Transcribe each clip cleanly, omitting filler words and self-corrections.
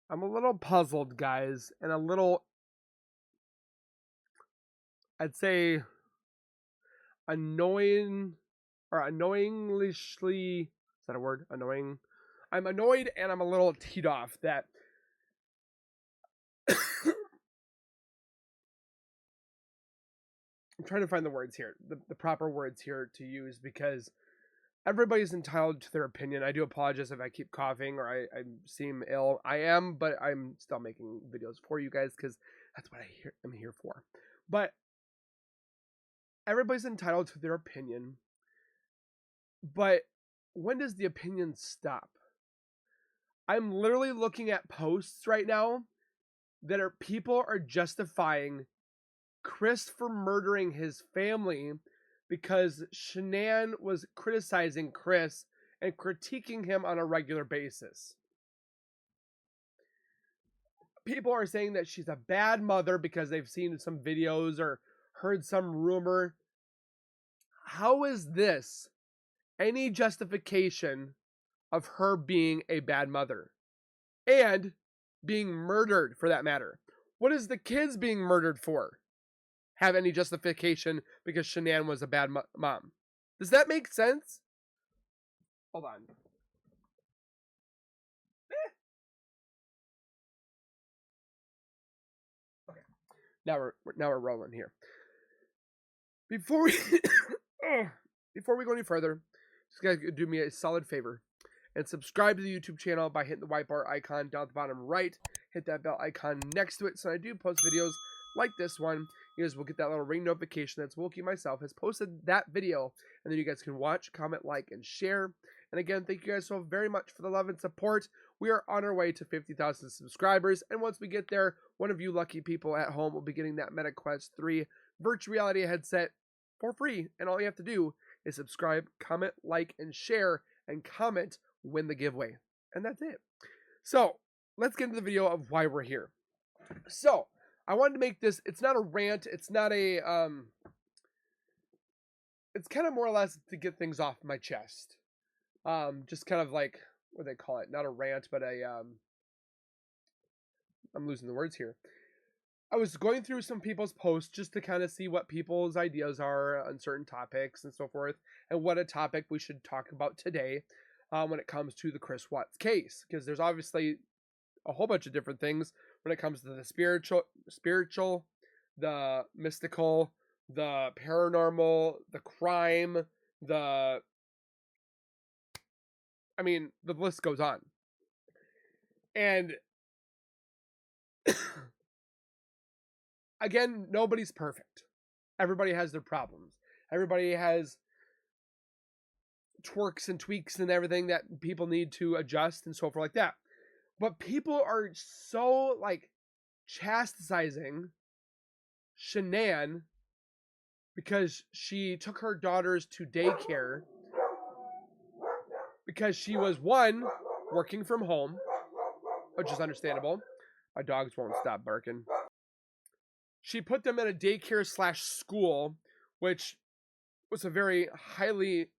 I'm a little puzzled, guys, and a little, I'd say, annoying or annoyingly, is that a word? Annoying. I'm annoyed and I'm a little teed off that I'm trying to find the words here, the proper words here to use, because everybody's entitled to their opinion. I do apologize if I keep coughing or I seem ill. I am, but I'm still making videos for you guys because that's what I'm here for. But everybody's entitled to their opinion. But when does the opinion stop? I'm literally looking at posts right now that are people are justifying Chris for murdering his family because Shanann was criticizing Chris and critiquing him on a regular basis. People are saying that she's a bad mother because they've seen some videos or heard some rumor. How is this any justification of her being a bad mother and being murdered, for that matter? What is the kids being murdered for have any justification because Shanann was a bad mom? Does that make sense? Hold on. Okay. Now we're rolling here. Before we go any further, just gotta do me a solid favor and subscribe to the YouTube channel by hitting the white bar icon down at the bottom right. Hit that bell icon next to it so I do post videos like this one. You guys will get that little ring notification that Zowoki myself has posted that video, and then you guys can watch, comment, like, and share. And again, thank you guys so very much for the love and support. We are on our way to 50,000 subscribers, and once we get there, one of you lucky people at home will be getting that MetaQuest 3 virtual reality headset for free. And all you have to do is subscribe, comment, like, and share, and comment win the giveaway. And that's it. So let's get into the video of why we're here. So I wanted to make this, it's not a rant, it's not a it's kind of more or less to get things off my chest. Just kind of like, what do they call it? Not a rant, but a I'm losing the words here. I was going through some people's posts just to kind of see what people's ideas are on certain topics and so forth, and what a topic we should talk about today when it comes to the Chris Watts case. Because there's obviously a whole bunch of different things when it comes to the spiritual, the mystical, the paranormal, the crime, the list goes on. And again, nobody's perfect. Everybody has their problems. Everybody has twerks and tweaks and everything that people need to adjust and so forth like that. But people are so like chastising Shanann because she took her daughters to daycare because she was, one, working from home, which is understandable. My dogs won't stop barking. She put them in a daycare / school, which was a very highly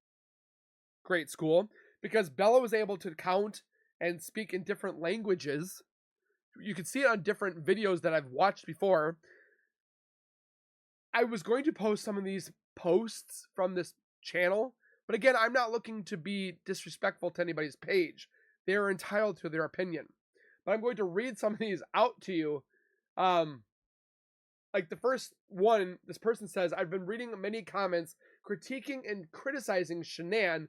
great school because Bella was able to count and speak in different languages. You can see it on different videos that I've watched before. I was going to post some of these posts from this channel, but again, I'm not looking to be disrespectful to anybody's page. They are entitled to their opinion. But I'm going to read some of these out to you. Like the first one, this person says, I've been reading many comments critiquing and criticizing Shanann,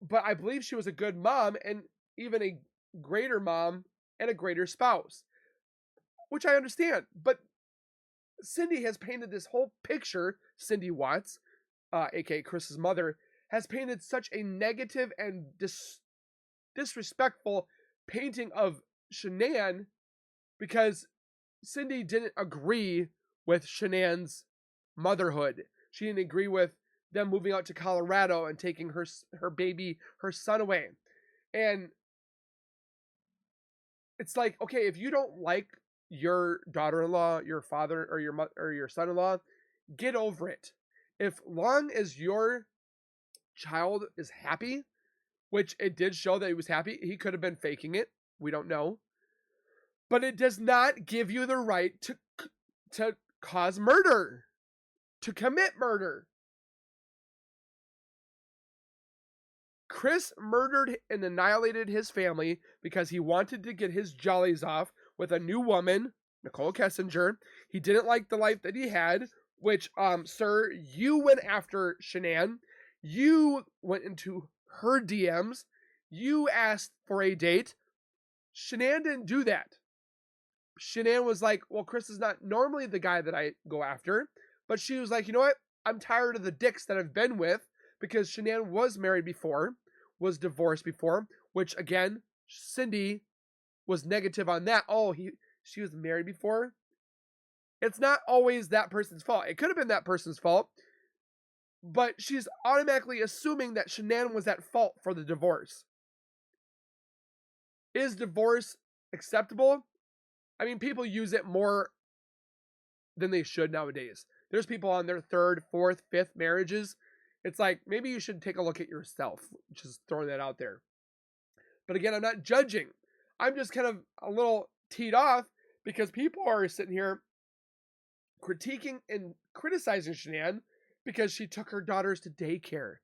but I believe she was a good mom and even a greater mom and a greater spouse, which I understand. But Cindy has painted this whole picture, Cindy Watts, aka Chris's mother, has painted such a negative and disrespectful painting of Shanann because Cindy didn't agree with Shanann's motherhood. She didn't agree with them moving out to Colorado and taking her son away. And it's like, okay, if you don't like your daughter-in-law, your father, or your mother, or your son-in-law, get over it. If long as your child is happy, which it did show that he was happy, he could have been faking it. We don't know. But it does not give you the right to cause murder, to commit murder. Chris murdered and annihilated his family because he wanted to get his jollies off with a new woman, Nicole Kessinger. He didn't like the life that he had, which, sir, you went after Shanann. You went into her DMs. You asked for a date. Shanann didn't do that. Shanann was like, well, Chris is not normally the guy that I go after. But she was like, you know what? I'm tired of the dicks that I've been with, because Shanann was married before, was divorced before, which, again, Cindy was negative on that. Oh, she was married before. It's not always that person's fault. It could have been that person's fault, but she's automatically assuming that Shanann was at fault for the divorce. Is divorce acceptable? I mean, people use it more than they should nowadays. There's people on their third, fourth, fifth marriages. It's like, maybe you should take a look at yourself. Just throwing that out there. But again, I'm not judging. I'm just kind of a little teed off because people are sitting here critiquing and criticizing Shanann because she took her daughters to daycare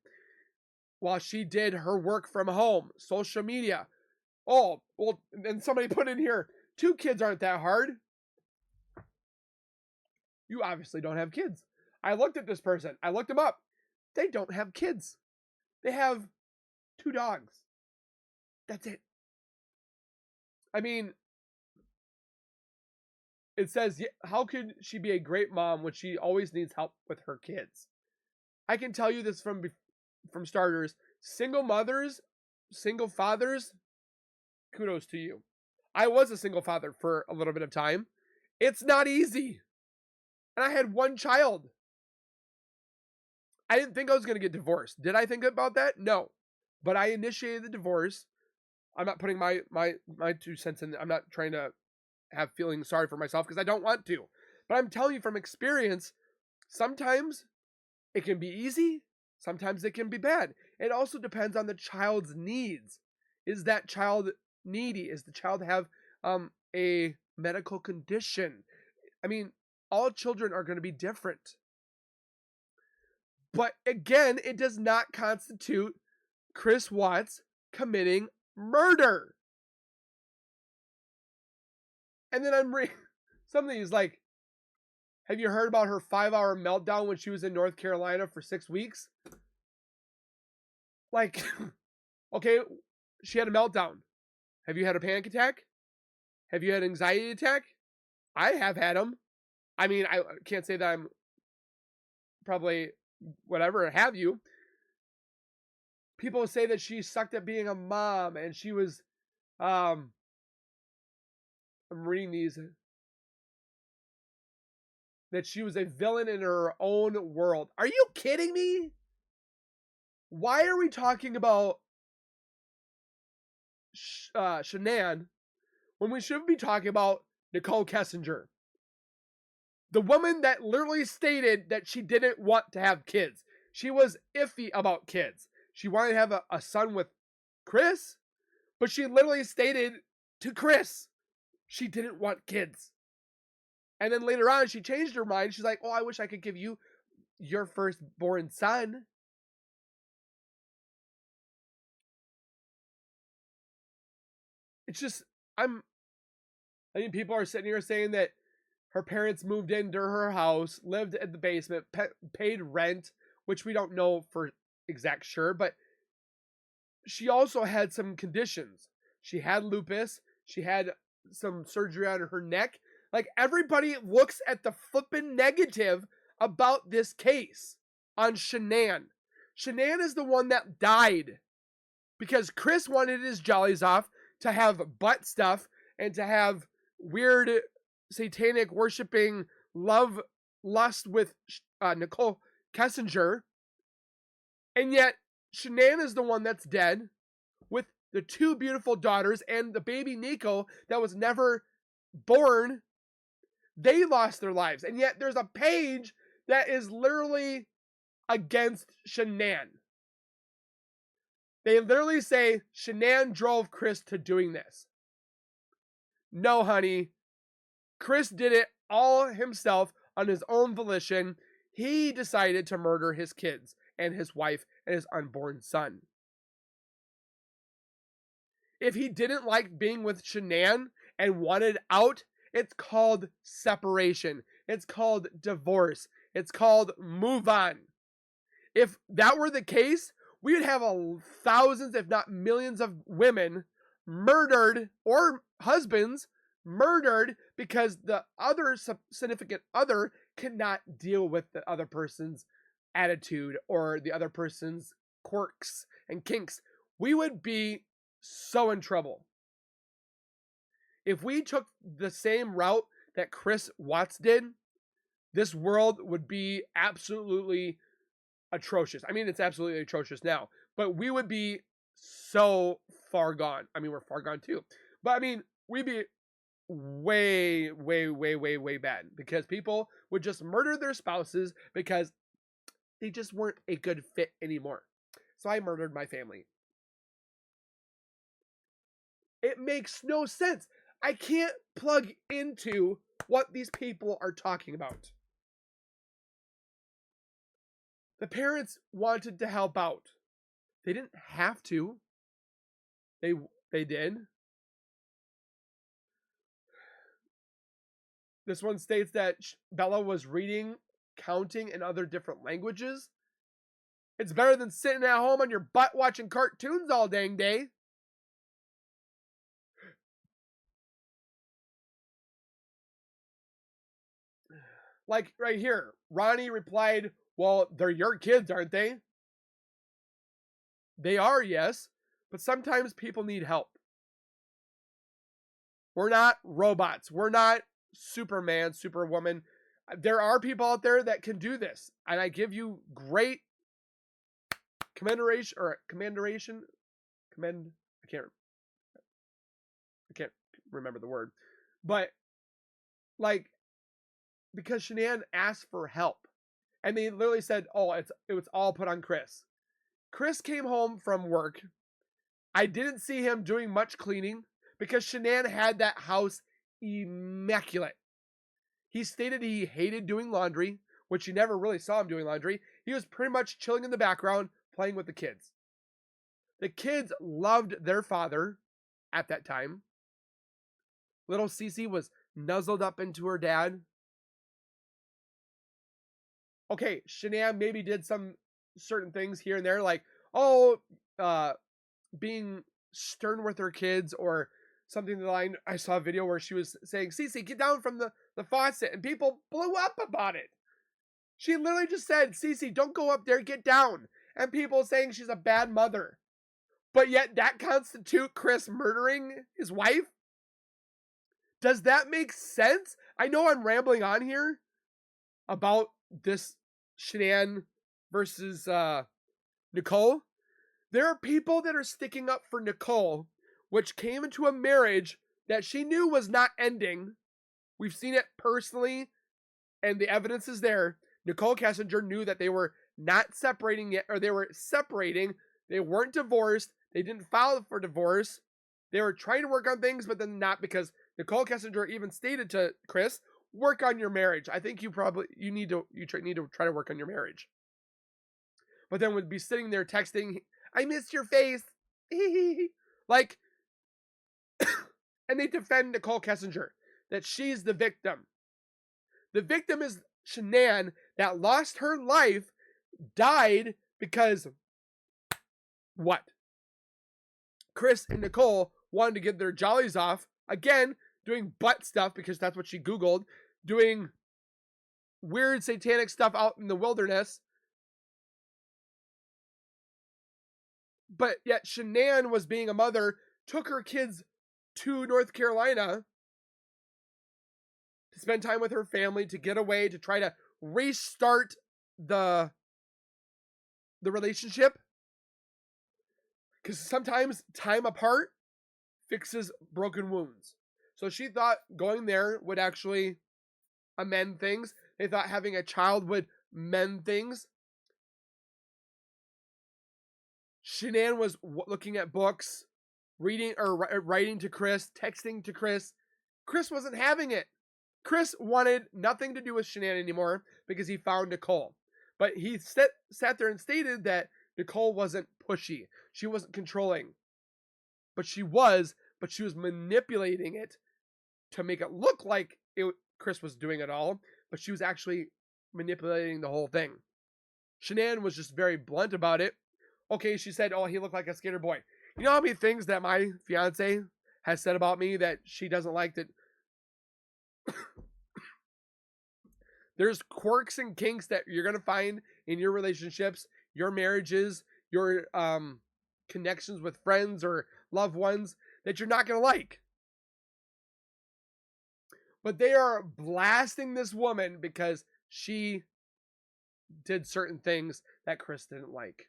while she did her work from home, social media. Oh, well, and somebody put in here, 2 kids aren't that hard. You obviously don't have kids. I looked at this person. I looked them up. They don't have kids. They have 2 dogs. That's it. I mean, it says, how could she be a great mom when she always needs help with her kids? I can tell you this from starters. Single mothers, single fathers, kudos to you. I was a single father for a little bit of time. It's not easy. And I had 1 child. I didn't think I was going to get divorced. Did I think about that? No. But I initiated the divorce. I'm not putting my 2 cents in. I'm not trying to have feeling sorry for myself because I don't want to. But I'm telling you from experience, sometimes it can be easy. Sometimes it can be bad. It also depends on the child's needs. Is that child needy? Is the child have a medical condition? I mean, all children are going to be different. But again, it does not constitute Chris Watts committing murder. And then I'm reading something is like, have you heard about her 5-hour meltdown when she was in North Carolina for 6 weeks? Like, okay, she had a meltdown. Have you had a panic attack? Have you had an anxiety attack? I have had them. I mean, I can't say that I'm probably whatever have you. People say that she sucked at being a mom and she was, I'm reading these, that she was a villain in her own world. Are you kidding me? Why are we talking about Shanann when we should be talking about Nicole Kessinger? The woman that literally stated that she didn't want to have kids. She was iffy about kids. She wanted to have a son with Chris, but she literally stated to Chris she didn't want kids. And then later on, she changed her mind. She's like, oh, I wish I could give you your firstborn son. It's just, I mean, people are sitting here saying that her parents moved into her house, lived in the basement, paid rent, which we don't know for exact sure, but she also had some conditions. She had lupus. She had some surgery on her neck. Like, everybody looks at the flippin' negative about this case on Shanann. Shanann is the one that died because Chris wanted his jollies off to have butt stuff and to have weird satanic worshiping lust with Nicole Kessinger. And yet Shanann is the one that's dead with the 2 beautiful daughters and the baby Nico that was never born. They lost their lives. And yet there's a page that is literally against Shanann. They literally say Shanann drove Chris to doing this. No, honey. Chris did it all himself on his own volition. He decided to murder his kids and his wife and his unborn son. If he didn't like being with Shanann and wanted out, it's called separation. It's called divorce. It's called move on. If that were the case, we would have thousands, if not millions, of women murdered, or husbands murdered, because the other significant other cannot deal with the other person's attitude or the other person's quirks and kinks. We would be so in trouble. If we took the same route that Chris Watts did, this world would be absolutely atrocious. I mean, it's absolutely atrocious now, but we would be so far gone. I mean, we're far gone too, but I mean, we'd be way, way, way, way, way bad, because people would just murder their spouses because they just weren't a good fit anymore. So I murdered my family. It makes no sense. I can't plug into what these people are talking about. The parents wanted to help out. They didn't have to. They did. This one states that Bella was reading, counting in other different languages. It's better than sitting at home on your butt watching cartoons all dang day. Like right here, Ronnie replied, well, they're your kids, aren't they? They are, yes, but sometimes people need help. We're not robots. We're not Superman, Superwoman. There are people out there that can do this, and I give you great commendation. I can't remember the word, but like, because Shanann asked for help, and they literally said, "Oh, it was all put on Chris." Chris came home from work. I didn't see him doing much cleaning because Shanann had that house immaculate. He stated he hated doing laundry, which you never really saw him doing laundry. He was pretty much chilling in the background, playing with the kids. The kids loved their father at that time. Little Cece was nuzzled up into her dad. Okay, Shanann maybe did some certain things here and there, like, being stern with her kids, or something to the line. I saw a video where she was saying, Cece, get down from the faucet, and people blew up about it. She literally just said, Cece, don't go up there, get down. And people saying she's a bad mother. But yet that constitute Chris murdering his wife? Does that make sense? I know I'm rambling on here about this Shanann versus Nicole. There are people that are sticking up for Nicole, which came into a marriage that she knew was not ending. We've seen it personally, and the evidence is there. Nicole Kessinger knew that they were not separating yet, or they were separating. They weren't divorced. They didn't file for divorce. They were trying to work on things, but then not, because Nicole Kessinger even stated to Chris, work on your marriage. I think you need to try to work on your marriage. But then would be sitting there texting, I miss your face. Like, and they defend Nicole Kessinger, that she's the victim. The victim is Shanann, that lost her life, died because what? Chris and Nicole wanted to get their jollies off, again, doing butt stuff, because that's what she Googled, doing weird satanic stuff out in the wilderness. But yet Shanann was being a mother, took her kids to North Carolina to spend time with her family, to get away, to try to restart the relationship. Because sometimes time apart fixes broken wounds. So she thought going there would actually amend things. They thought having a child would mend things. Shanann was looking at books, reading or writing to Chris, texting to Chris, Chris wasn't having it. Chris wanted nothing to do with Shanann anymore because he found Nicole. But he sat there and stated that Nicole wasn't pushy. She wasn't controlling. But she was manipulating it to make it look like Chris was doing it all. But she was actually manipulating the whole thing. Shanann was just very blunt about it. Okay, she said, oh, he looked like a skater boy. You know how many things that my fiance has said about me that she doesn't like? That there's quirks and kinks that you're going to find in your relationships, your marriages, your connections with friends or loved ones that you're not going to like. But they are blasting this woman because she did certain things that Chris didn't like.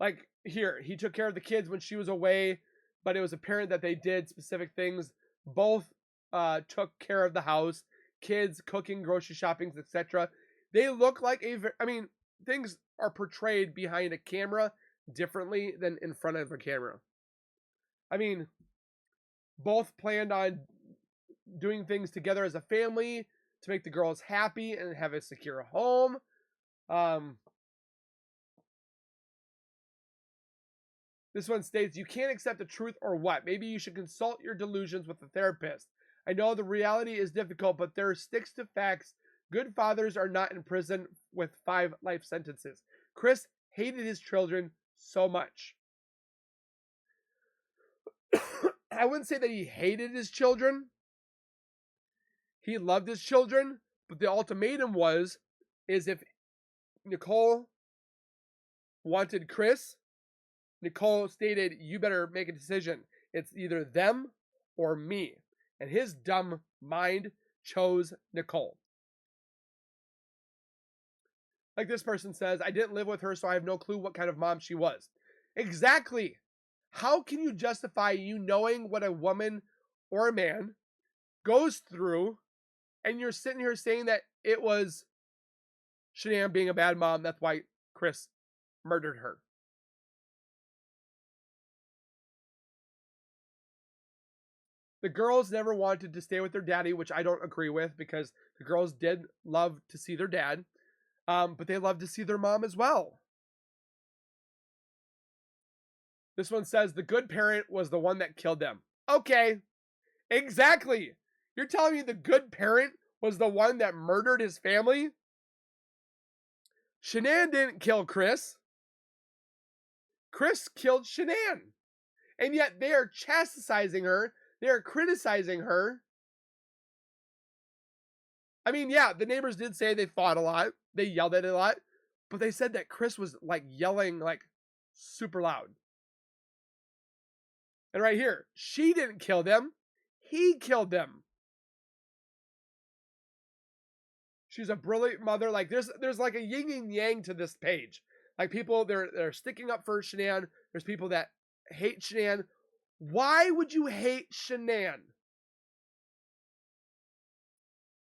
Like here, he took care of the kids when she was away, but it was apparent that they did specific things. Both took care of the house, kids, cooking, grocery shopping, etc. They look like things are portrayed behind a camera differently than in front of a camera. I mean, both planned on doing things together as a family to make the girls happy and have a secure home. This one states, you can't accept the truth or what? Maybe you should consult your delusions with a therapist. I know the reality is difficult, but there sticks to facts. Good fathers are not in prison with 5 life sentences. Chris hated his children so much. I wouldn't say that he hated his children. He loved his children, but the ultimatum is if Nicole wanted Chris, Nicole stated, you better make a decision. It's either them or me. And his dumb mind chose Nicole. Like this person says, I didn't live with her, so I have no clue what kind of mom she was. Exactly. How can you justify you knowing what a woman or a man goes through, and you're sitting here saying that it was Shanann being a bad mom, that's why Chris murdered her? The girls never wanted to stay with their daddy, which I don't agree with, because the girls did love to see their dad, but they loved to see their mom as well. This one says the good parent was the one that killed them. Okay, exactly. You're telling me the good parent was the one that murdered his family? Shanann didn't kill Chris. Chris killed Shanann. And yet they are chastising her. They are criticizing her. I mean, yeah, the neighbors did say they fought a lot. They yelled at it a lot. But they said that Chris was like yelling like super loud. And right here, she didn't kill them. He killed them. She's a brilliant mother. Like there's like a yin and yang to this page. Like people, they're sticking up for Shanann. There's people that hate Shanann. Why would you hate Shanann?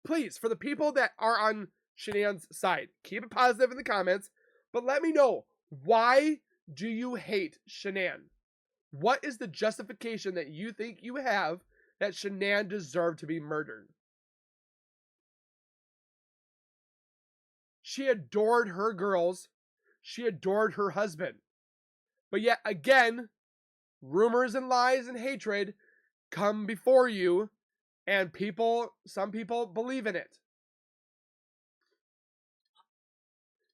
Please, for the people that are on Shanann's side, keep it positive in the comments, but let me know, why do you hate Shanann? What is the justification that you think you have that Shanann deserved to be murdered? She adored her girls. She adored her husband. But yet again, rumors and lies and hatred come before you, and some people believe in it.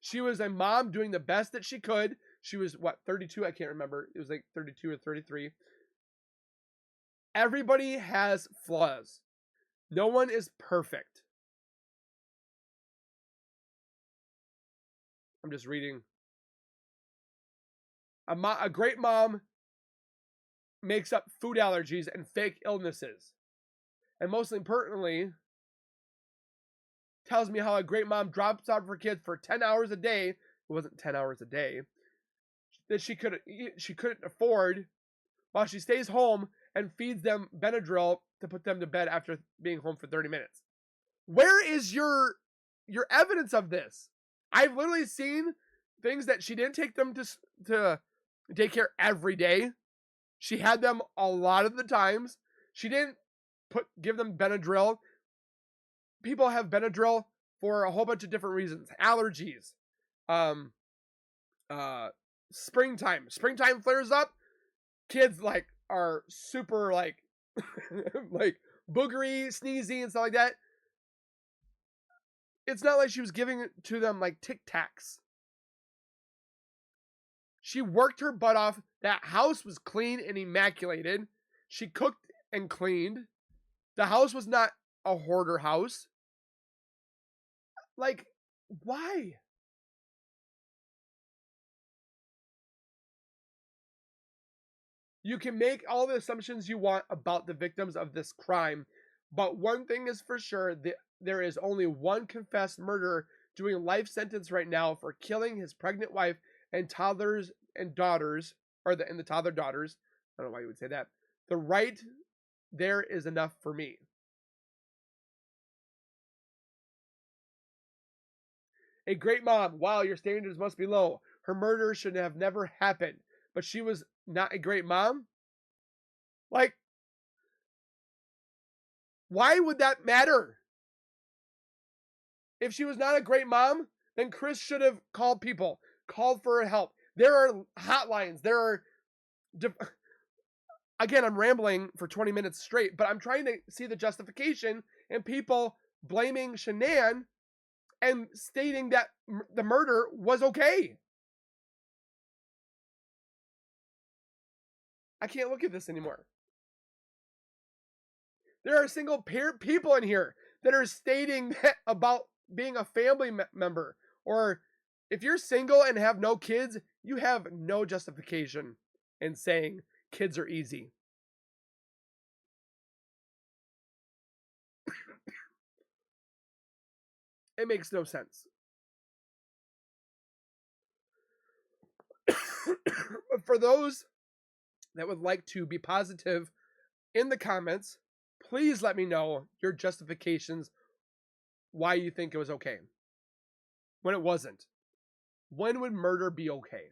She was a mom doing the best that she could. She was, 32? I can't remember. It was like 32 or 33. Everybody has flaws. No one is perfect. I'm just reading. A great mom makes up food allergies and fake illnesses. And most importantly, tells me how a great mom drops out of her kids for 10 hours a day. It wasn't 10 hours a day. That she couldn't afford, while she stays home and feeds them Benadryl to put them to bed after being home for 30 minutes. Where is your evidence of this? I've literally seen things that she didn't take them to daycare every day. She had them a lot of the times. She didn't give them Benadryl. People have Benadryl for a whole bunch of different reasons. Allergies. Springtime. Springtime flares up. Kids like are super like like boogery, sneezy, and stuff like that. It's not like she was giving it to them like Tic Tacs. She worked her butt off. That house was clean and immaculated. She cooked and cleaned. The house was not a hoarder house. Like, why? You can make all the assumptions you want about the victims of this crime, but one thing is for sure, there is only one confessed murderer doing a life sentence right now for killing his pregnant wife and toddlers and daughters, and the toddler daughters. I don't know why you would say that. The right there is enough for me. A great mom. Wow, your standards must be low. Her murder should have never happened, but she was not a great mom? Like, why would that matter? If she was not a great mom, then Chris should have called people, called for help. There are hotlines. There are... Again, I'm rambling for 20 minutes straight, but I'm trying to see the justification and people blaming Shanann and stating that the murder was okay. I can't look at this anymore. There are single people in here that are stating that about being a family member. Or if you're single and have no kids, you have no justification in saying kids are easy. It makes no sense. But for those that would like to be positive in the comments, please let me know your justifications why you think it was okay when it wasn't. When would murder be okay?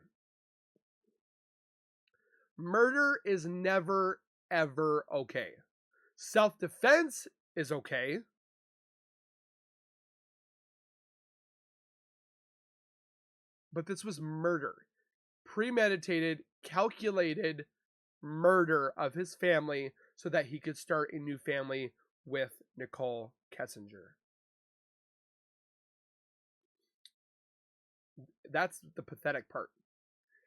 Murder is never, ever okay. Self-defense is okay. But this was murder. Premeditated, calculated murder of his family so that he could start a new family with Nicole Kessinger. That's the pathetic part.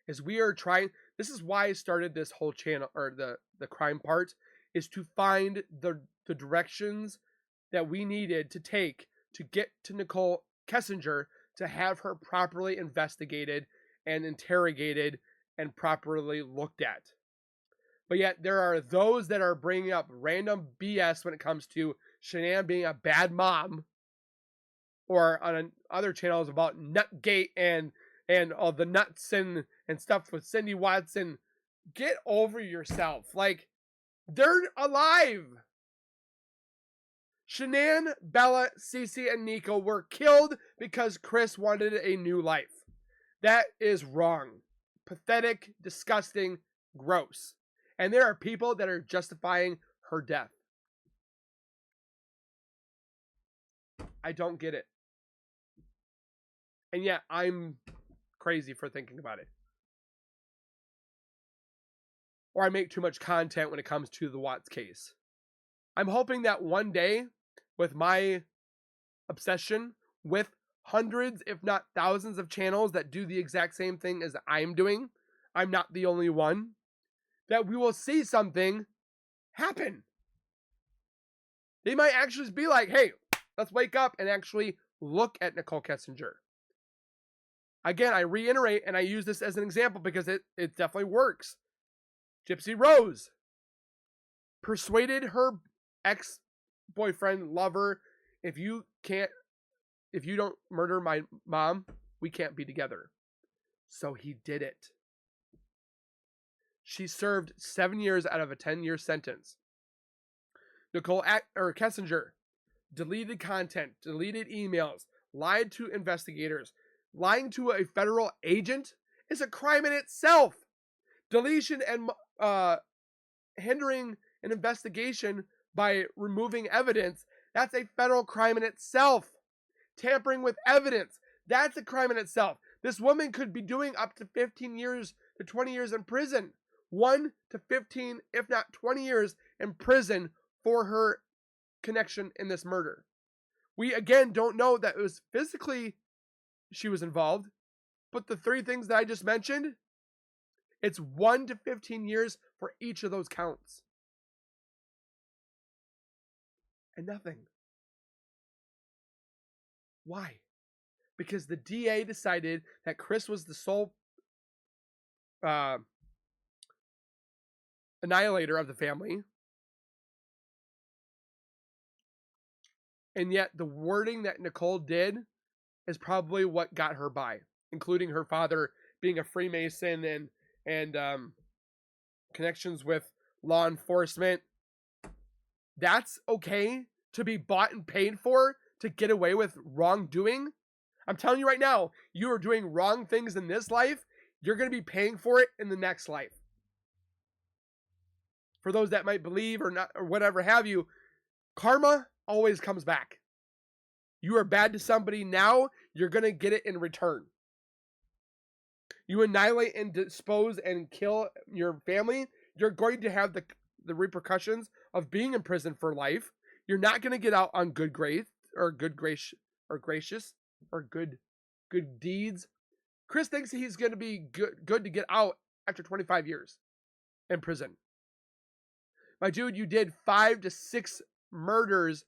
Is we are trying, this is why I started this whole channel, or the crime part, is to find the directions that we needed to take to get to Nicole Kessinger, to have her properly investigated and interrogated and properly looked at. But yet there are those that are bringing up random BS when it comes to Shanann being a bad mom, or on other channels about Nutgate and all the nuts and stuff with Cindy Watson. Get over yourself. Like, they're alive. Shanann, Bella, Cece, and Nico were killed because Chris wanted a new life. That is wrong. Pathetic, disgusting, gross. And there are people that are justifying her death. I don't get it. And yet, I'm crazy for thinking about it. Or I make too much content when it comes to the Watts case. I'm hoping that one day, with my obsession with hundreds, if not thousands of channels that do the exact same thing as I'm doing, I'm not the only one, that we will see something happen. They might actually be like, hey, let's wake up and actually look at Nicole Kessinger. Again, I reiterate, and I use this as an example because it definitely works. Gypsy Rose persuaded her ex-boyfriend, lover, if you don't murder my mom, we can't be together. So he did it. She served 7 years out of a 10-year sentence. Nicole Kessinger deleted content, deleted emails, lied to investigators. Lying to a federal agent is a crime in itself. Deletion and hindering an investigation by removing evidence, that's a federal crime in itself. Tampering with evidence, that's a crime in itself. This woman could be doing up to 15 years to 20 years in prison. 1 to 15, if not 20 years in prison for her connection in this murder. We, again, don't know that it was physically she was involved, but the 3 things that I just mentioned, it's 1 to 15 years for each of those counts. And nothing. Why? Because the DA decided that Chris was the sole annihilator of the family. And yet the wording that Nicole did is probably what got her by, including her father being a Freemason and connections with law enforcement. That's okay to be bought and paid for to get away with wrongdoing? I'm telling you right now, you are doing wrong things in this life, you're going to be paying for it in the next life. For those that might believe or not, or whatever have you, karma always comes back. You are bad to somebody now, you're going to get it in return. You annihilate and dispose and kill your family, you're going to have the repercussions of being in prison for life. You're not going to get out on good grace or good deeds. Chris thinks he's going to be good to get out after 25 years in prison. My dude, you did 5 to 6 murders,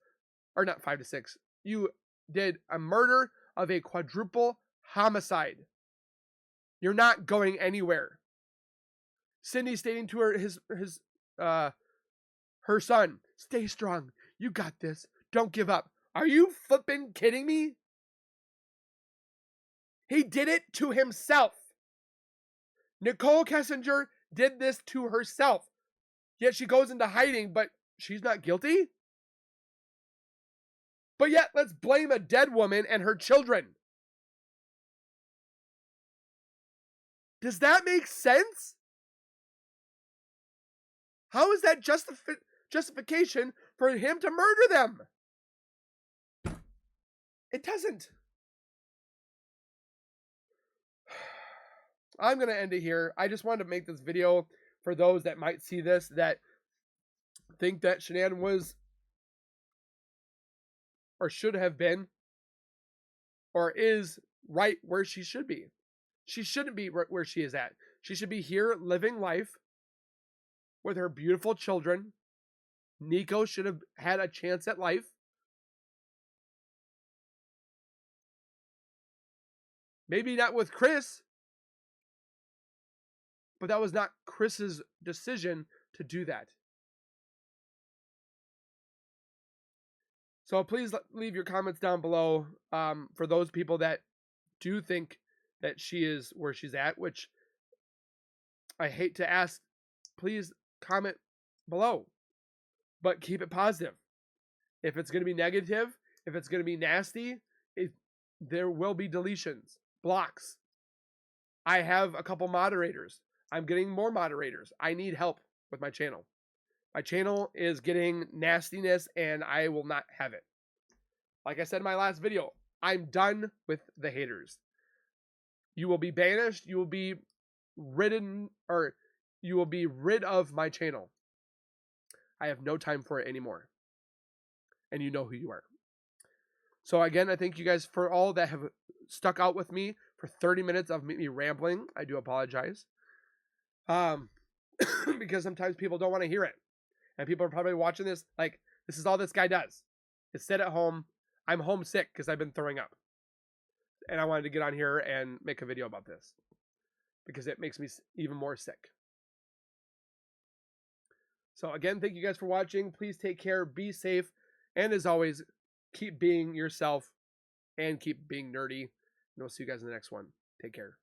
or not 5 to 6. You did a murder of a quadruple homicide. You're not going anywhere. Cindy stating to her son, stay strong. You got this. Don't give up. Are you flipping kidding me? He did it to himself. Nicole Kessinger did this to herself. Yet she goes into hiding, but she's not guilty? But yet, let's blame a dead woman and her children. Does that make sense? How is that justification for him to murder them? It doesn't. I'm going to end it here. I just wanted to make this video for those that might see this, that think that Shanann was or should have been or is right where she should be. She shouldn't be where she is at. She should be here living life with her beautiful children. Nico should have had a chance at life. Maybe not with Chris, but that was not Chris's decision to do that. So please leave your comments down below for those people that do think that she is where she's at, which I hate to ask. Please comment below, but keep it positive. If it's going to be negative, if it's going to be nasty, there will be deletions, blocks. I have a couple moderators. I'm getting more moderators. I need help with my channel. My channel is getting nastiness and I will not have it. Like I said in my last video, I'm done with the haters. You will be banished. You will be ridden, or you will be rid of my channel. I have no time for it anymore. And you know who you are. So again, I thank you guys for all that have stuck out with me for 30 minutes of me rambling. I do apologize. Because sometimes people don't want to hear it. And people are probably watching this like, this is all this guy does. Is sit at home. I'm homesick because I've been throwing up. And I wanted to get on here and make a video about this. Because it makes me even more sick. So again, thank you guys for watching. Please take care. Be safe. And as always, keep being yourself. And keep being nerdy. And we'll see you guys in the next one. Take care.